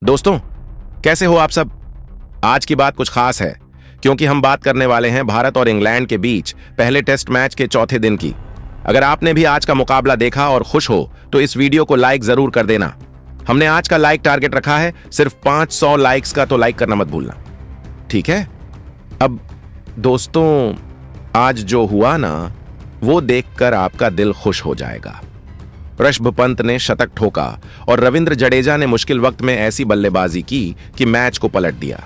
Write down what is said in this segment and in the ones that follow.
दोस्तों, कैसे हो आप सब। आज की बात कुछ खास है क्योंकि हम बात करने वाले हैं भारत और इंग्लैंड के बीच पहले टेस्ट मैच के चौथे दिन की। अगर आपने भी आज का मुकाबला देखा और खुश हो तो इस वीडियो को लाइक जरूर कर देना। हमने आज का लाइक टारगेट रखा है सिर्फ 500 लाइक्स का, तो लाइक करना मत भूलना, ठीक है। अब दोस्तों, आज जो हुआ ना वो देखकर आपका दिल खुश हो जाएगा। ऋषभ पंत ने शतक ठोका और रविंद्र जडेजा ने मुश्किल वक्त में ऐसी बल्लेबाजी की कि मैच को पलट दिया।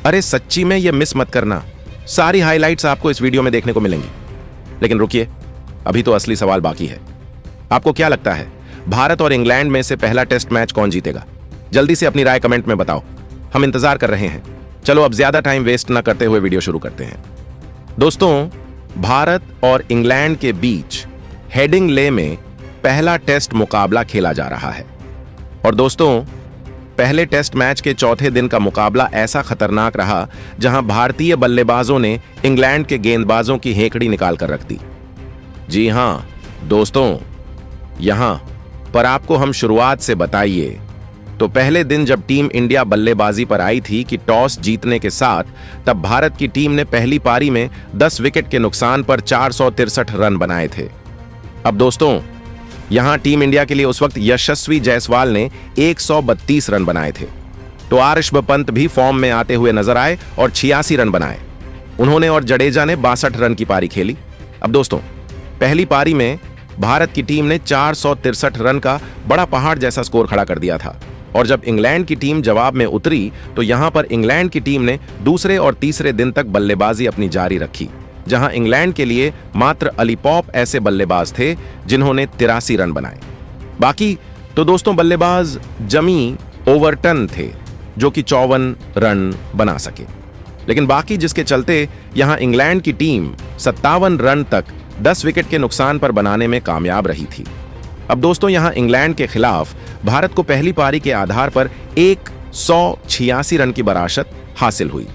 अरे सच्ची में ये मिस मत करना, सारी हाइलाइट्स आपको इस वीडियो में देखने को मिलेंगी। लेकिन रुकिए, अभी तो असली सवाल बाकी है। आपको क्या लगता है भारत और इंग्लैंड में से पहला टेस्ट मैच कौन जीतेगा? जल्दी से अपनी राय कमेंट में बताओ, हम इंतजार कर रहे हैं। चलो अब ज्यादा टाइम वेस्ट ना करते हुए वीडियो शुरू करते हैं। दोस्तों, भारत और इंग्लैंड के बीच हेडिंग्ले में पहला टेस्ट मुकाबला खेला जा रहा है। और दोस्तों, पहले टेस्ट मैच के चौथे दिन का मुकाबला ऐसा खतरनाक रहा जहां भारतीय बल्लेबाजों ने इंग्लैंड के गेंदबाजों की हेकड़ी निकाल कर रख दी। जी हां दोस्तों, यहां पर आपको हम शुरुआत से बताइए तो पहले दिन जब टीम इंडिया बल्लेबाजी पर आई थी कि टॉस जीतने के साथ, तब भारत की टीम ने पहली पारी में 10 विकेट के नुकसान पर 463 रन बनाए थे। अब दोस्तों, यहां टीम इंडिया के लिए उस वक्त यशस्वी जायसवाल ने 132 रन बनाए थे। तो ऋषभ पंत भी फॉर्म में आते हुए नजर आए और 86 रन बनाए उन्होंने, और जडेजा ने 62 रन की पारी खेली। अब दोस्तों, पहली पारी में भारत की टीम ने 463 रन का बड़ा पहाड़ जैसा स्कोर खड़ा कर दिया था। और जब इंग्लैंड की टीम जवाब में उतरी तो यहां पर इंग्लैंड की टीम ने दूसरे और तीसरे दिन तक बल्लेबाजी अपनी जारी रखी, जहां इंग्लैंड के लिए मात्र अली पॉप ऐसे बल्लेबाज थे जिन्होंने 83 रन बनाए। बाकी तो दोस्तों बल्लेबाज जमी ओवरटन थे जो कि 54 रन बना सके। लेकिन बाकी जिसके चलते यहां इंग्लैंड की टीम 57 रन तक 10 विकेट के नुकसान पर बनाने में कामयाब रही थी। अब दोस्तों, यहां इंग्लैंड के खिलाफ भारत को पहली पारी के आधार पर 186 रन की बराशत हासिल हुई।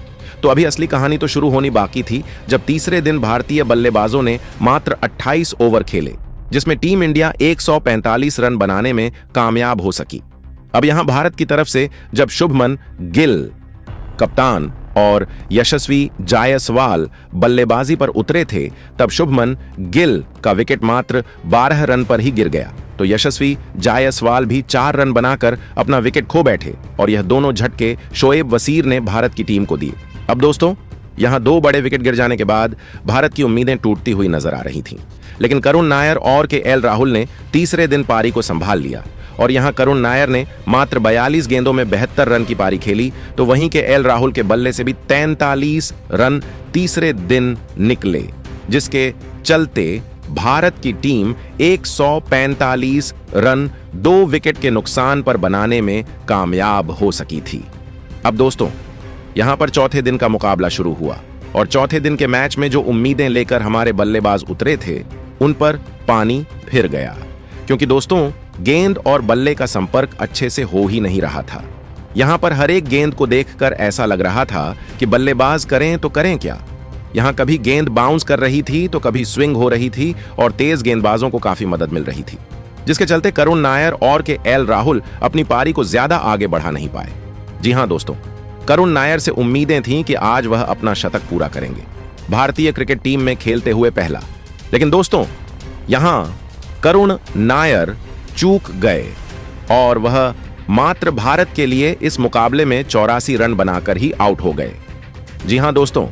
तो अभी असली कहानी तो शुरू होनी बाकी थी जब तीसरे दिन भारतीय बल्लेबाजों ने मात्र 28 ओवर खेले, जिसमें टीम इंडिया 145 रन बनाने में कामयाब हो सकी। अब यहां भारत की तरफ से जब शुभमन गिल कप्तान और यशस्वी जायसवाल बल्लेबाजी पर उतरे थे, तब शुभमन गिल का विकेट मात्र 12 रन पर ही गिर गया। तो यशस्वी जायसवाल भी 4 रन बनाकर अपना विकेट खो बैठे और यह दोनों झटके शोएब वसीर ने भारत की टीम को दिए। अब दोस्तों, यहां 2 बड़े विकेट गिर जाने के बाद भारत की उम्मीदें टूटती हुई नजर आ रही थीं। लेकिन करुण नायर और KL राहुल ने तीसरे दिन पारी को संभाल लिया और यहां करुण नायर ने मात्र 42 गेंदों में 72 रन की पारी खेली, तो वहीं KL राहुल के बल्ले से भी 43 रन तीसरे दिन निकले, जिसके चलते भारत की टीम 145 रन 2 विकेट के नुकसान पर बनाने में कामयाब हो सकी थी। अब दोस्तों, यहां पर चौथे दिन का मुकाबला शुरू हुआ और चौथे दिन के मैच में जो उम्मीदें लेकर हमारे बल्लेबाज उतरे थे उन पर पानी फिर गया, क्योंकि दोस्तों गेंद और बल्ले का संपर्क अच्छे से हो ही नहीं रहा था। यहां पर हर एक गेंद को देखकर ऐसा लग रहा था कि बल्लेबाज करें तो करें क्या। यहां कभी गेंद बाउंस कर रही थी तो कभी स्विंग हो रही थी और तेज गेंदबाजों को काफी मदद मिल रही थी, जिसके चलते करुण नायर और KL राहुल अपनी पारी को ज्यादा आगे बढ़ा नहीं पाए। जी हां दोस्तों, करुण नायर से उम्मीदें थीं कि आज वह अपना शतक पूरा करेंगे, भारतीय क्रिकेट टीम में खेलते हुए पहला। लेकिन दोस्तों, यहां करुण नायर चूक गए और वह मात्र भारत के लिए इस मुकाबले में 84 रन बनाकर ही आउट हो गए। जी हां दोस्तों,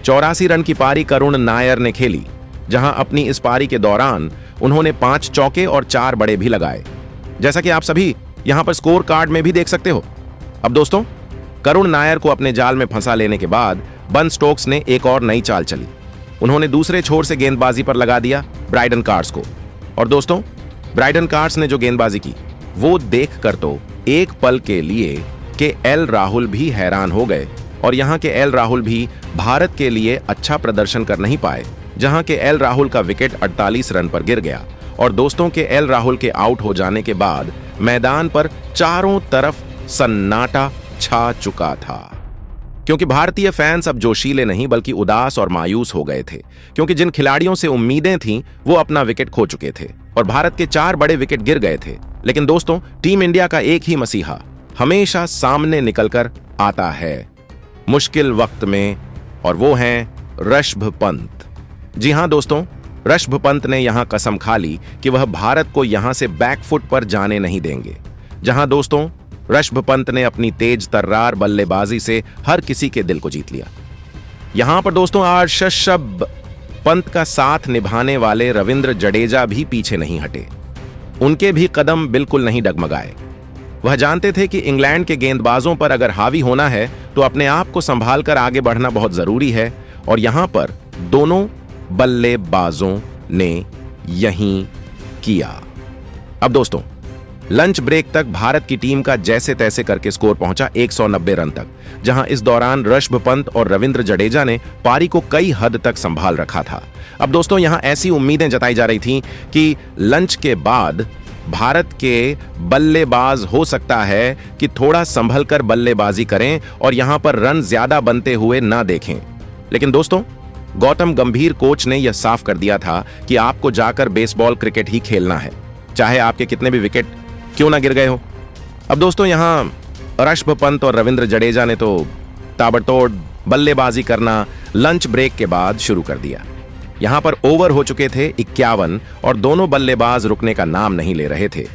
84 रन की पारी करुण नायर ने खेली, जहां अपनी इस पारी के दौरान उन्होंने 5 चौके और 4 बड़े भी लगाए, जैसा कि आप सभी यहां पर स्कोर कार्ड में भी देख सकते हो। अब दोस्तों, करुण नायर को अपने जाल में फंसा लेने के बाद बन स्टोक्स ने एक और नई चाल चली। उन्होंने दूसरे छोर से गेंदबाजी पर लगा दिया ब्राइडन कार्स को। और दोस्तों, ब्राइडन कार्स ने जो गेंदबाजी की वो देखकर तो एक पल के लिए KL राहुल भी हैरान हो गए। और यहां KL राहुल भी भारत के लिए अच्छा प्रदर्शन कर नहीं पाए, जहां KL राहुल का विकेट 48 रन पर गिर गया। और दोस्तों, KL राहुल के आउट हो जाने के बाद मैदान पर चारों तरफ सन्नाटा छा चुका था, क्योंकि भारतीय फैंस अब जोशीले नहीं बल्कि उदास और मायूस हो गए थे, क्योंकि जिन खिलाड़ियों से उम्मीदें थीं वो अपना विकेट खो चुके थे और भारत के 4 बड़े विकेट गिर गए थे। लेकिन दोस्तों, टीम इंडिया का एक ही मसीहा, हमेशा सामने निकलकर आता है मुश्किल वक्त में, और वो हैं ऋषभ पंत। जी हां दोस्तों, ऋषभ पंत ने यहां कसम खा ली कि वह भारत को यहां से बैकफुट पर जाने नहीं देंगे। जहां दोस्तों ऋषभ पंत ने अपनी तेज तर्रार बल्लेबाजी से हर किसी के दिल को जीत लिया। यहां पर दोस्तों आज ऋषभ पंत का साथ निभाने वाले रविंद्र जडेजा भी पीछे नहीं हटे। उनके भी कदम बिल्कुल नहीं डगमगाए। वह जानते थे कि इंग्लैंड के गेंदबाजों पर अगर हावी होना है तो अपने आप को संभाल कर आगे बढ़ना बहुत जरूरी है, और यहां पर दोनों बल्लेबाजों ने यही किया। अब दोस्तों लंच ब्रेक तक भारत की टीम का जैसे तैसे करके स्कोर पहुंचा 190 रन तक, जहां इस दौरान ऋषभ पंत और रविंद्र जडेजा ने पारी को कई हद तक संभाल रखा था। अब दोस्तों यहां ऐसी उम्मीदें जताई जा रही थीं कि लंच के बाद भारत के बल्लेबाज हो सकता है कि थोड़ा संभल कर बल्लेबाजी करें और यहां पर रन ज्यादा बनते हुए ना देखें। लेकिन दोस्तों गौतम गंभीर कोच ने यह साफ कर दिया था कि आपको जाकर बेसबॉल क्रिकेट ही खेलना है, चाहे आपके कितने भी विकेट क्यों ना गिर गए हो। अब दोस्तों यहां ऋषभ पंत और रविंद्र जडेजा ने तो ताबड़तोड़ बल्लेबाजी करना लंच ब्रेक के बाद शुरू कर दिया। यहां पर ओवर हो चुके थे 51 और दोनों बल्लेबाज रुकने का नाम नहीं ले रहे थे।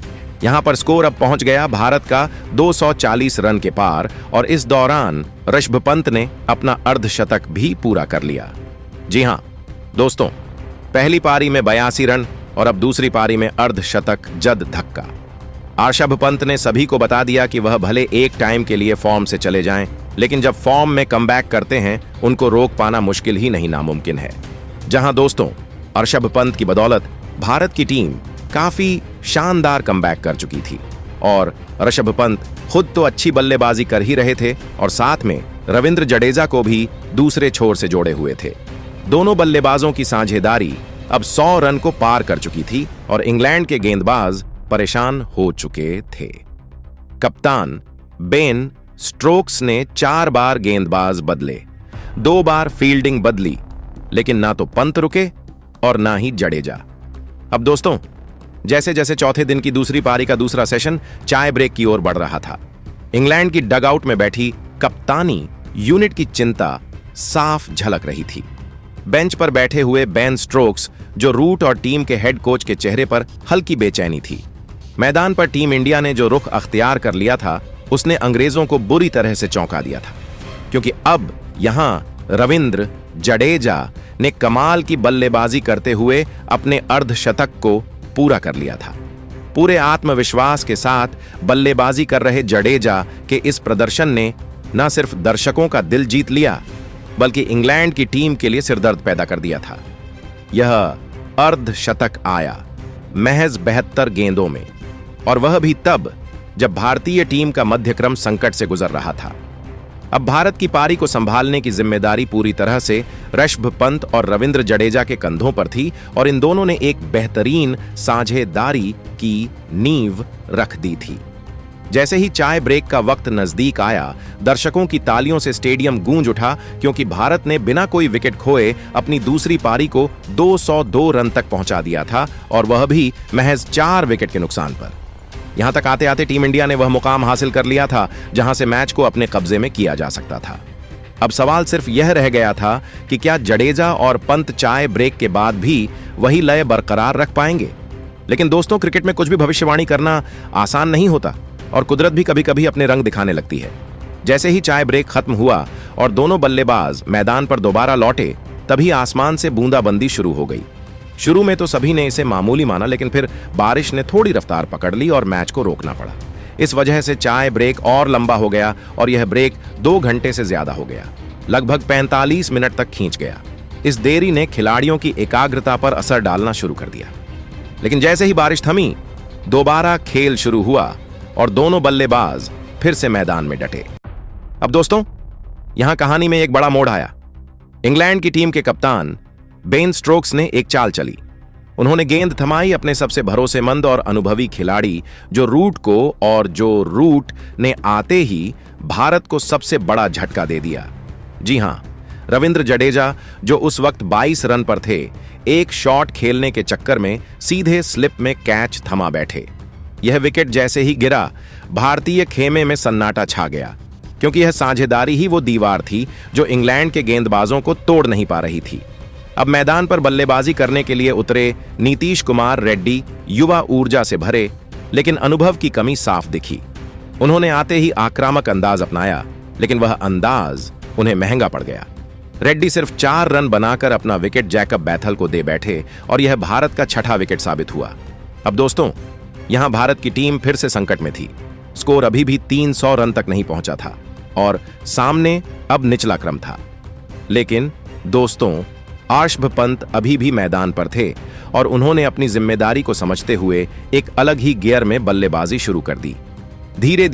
यहां पर स्कोर अब पहुंच गया भारत का 240 रन के पार, और इस दौरान ऋषभ पंत ने अपना अर्धशतक भी पूरा कर लिया। जी हां दोस्तों, पहली पारी में 82 रन और अब दूसरी पारी में अर्धशतक जद धक्का। ऋषभ पंत ने सभी को बता दिया कि वह भले एक टाइम के लिए फॉर्म से चले जाएं, लेकिन जब फॉर्म में कमबैक करते हैं उनको रोक पाना मुश्किल ही नहीं नामुमकिन है। जहां दोस्तों ऋषभ पंत की बदौलत भारत की टीम काफी शानदार कमबैक कर चुकी थी, और ऋषभ पंत खुद तो अच्छी बल्लेबाजी कर ही रहे थे और साथ में रविंद्र जडेजा को भी दूसरे छोर से जोड़े हुए थे। दोनों बल्लेबाजों की साझेदारी अब 100 रन को पार कर चुकी थी और इंग्लैंड के गेंदबाज परेशान हो चुके थे। कप्तान बेन स्ट्रोक्स ने 4 बार गेंदबाज बदले, 2 बार फील्डिंग बदली, लेकिन ना तो पंत रुके और ना ही जडेजा। अब दोस्तों जैसे जैसे चौथे दिन की दूसरी पारी का दूसरा सेशन चाय ब्रेक की ओर बढ़ रहा था, इंग्लैंड की डगआउट में बैठी कप्तानी यूनिट की चिंता साफ झलक रही थी। बेंच पर बैठे हुए बेन स्ट्रोक्स, जो रूट और टीम के हेड कोच के चेहरे पर हल्की बेचैनी थी। मैदान पर टीम इंडिया ने जो रुख अख्तियार कर लिया था उसने अंग्रेजों को बुरी तरह से चौंका दिया था, क्योंकि अब यहां रविंद्र जडेजा ने कमाल की बल्लेबाजी करते हुए अपने अर्धशतक को पूरा कर लिया था। पूरे आत्मविश्वास के साथ बल्लेबाजी कर रहे जडेजा के इस प्रदर्शन ने न सिर्फ दर्शकों का दिल जीत लिया, बल्कि इंग्लैंड की टीम के लिए सिरदर्द पैदा कर दिया था। यह अर्धशतक आया महज 72 गेंदों में, और वह भी तब जब भारतीय टीम का मध्यक्रम संकट से गुजर रहा था। अब भारत की पारी को संभालने की जिम्मेदारी पूरी तरह से ऋषभ पंत और रविंद्र जडेजा के कंधों पर थी, और इन दोनों ने एक बेहतरीन साझेदारी की नींव रख दी थी। जैसे ही चाय ब्रेक का वक्त नजदीक आया, दर्शकों की तालियों से स्टेडियम गूंज उठा, क्योंकि भारत ने बिना कोई विकेट खोए अपनी दूसरी पारी को 202 रन तक पहुंचा दिया था, और वह भी महज 4 विकेट के नुकसान पर। यहां तक आते आते टीम इंडिया ने वह मुकाम हासिल कर लिया था जहां से मैच को अपने कब्जे में किया जा सकता था। अब सवाल सिर्फ यह रह गया था कि क्या जडेजा और पंत चाय ब्रेक के बाद भी वही लय बरकरार रख पाएंगे। लेकिन दोस्तों क्रिकेट में कुछ भी भविष्यवाणी करना आसान नहीं होता, और कुदरत भी कभी कभी अपने रंग दिखाने लगती है। जैसे ही चाय ब्रेक खत्म हुआ और दोनों बल्लेबाज मैदान पर दोबारा लौटे, तभी आसमान से बूंदाबंदी शुरू हो गई। शुरू में तो सभी ने इसे मामूली माना, लेकिन फिर बारिश ने थोड़ी रफ्तार पकड़ ली और मैच को रोकना पड़ा। इस वजह से चाय ब्रेक और लंबा हो गया, और यह ब्रेक 2 घंटे से ज्यादा हो गया, लगभग 45 मिनट तक खींच गया। इस देरी ने खिलाड़ियों की एकाग्रता पर असर डालना शुरू कर दिया। लेकिन जैसे ही बारिश थमी, दोबारा खेल शुरू हुआ और दोनों बल्लेबाज फिर से मैदान में डटे। अब दोस्तों यहां कहानी में एक बड़ा मोड़ आया। इंग्लैंड की टीम के कप्तान बेन स्ट्रोक्स ने एक चाल चली। उन्होंने गेंद थमाई अपने सबसे भरोसेमंद और अनुभवी खिलाड़ी जो रूट ने आते ही भारत को सबसे बड़ा झटका दे दिया। जी हां, रविंद्र जडेजा, जो उस वक्त 22 रन पर थे, एक शॉट खेलने के चक्कर में सीधे स्लिप में कैच थमा बैठे। यह विकेट जैसे ही गिरा, भारतीय खेमे में सन्नाटा छा गया, क्योंकि यह साझेदारी ही वो दीवार थी जो इंग्लैंड के गेंदबाजों को तोड़ नहीं पा रही थी। अब मैदान पर बल्लेबाजी करने के लिए उतरे नीतीश कुमार रेड्डी युवा ऊर्जा से भरे, लेकिन अनुभव की कमी साफ दिखी। उन्होंने आते ही आक्रामक अंदाज अपनाया, लेकिन वह अंदाज उन्हें महंगा पड़ गया। रेड्डी सिर्फ 4 रन बनाकर अपना विकेट जैकब बैथल को दे बैठे और यह भारत का छठा विकेट साबित हुआ। अब दोस्तों, यहां भारत की टीम फिर से संकट में थी। स्कोर अभी भी 300 रन तक नहीं पहुंचा था और सामने अब निचला क्रम था। लेकिन दोस्तों, आर्षभ पंत अभी भी मैदान पर थे और उन्होंने अपनी जिम्मेदारी को समझते हुए एक अलग ही गियर में बल्लेबाजी शुरू कर दी। धीरे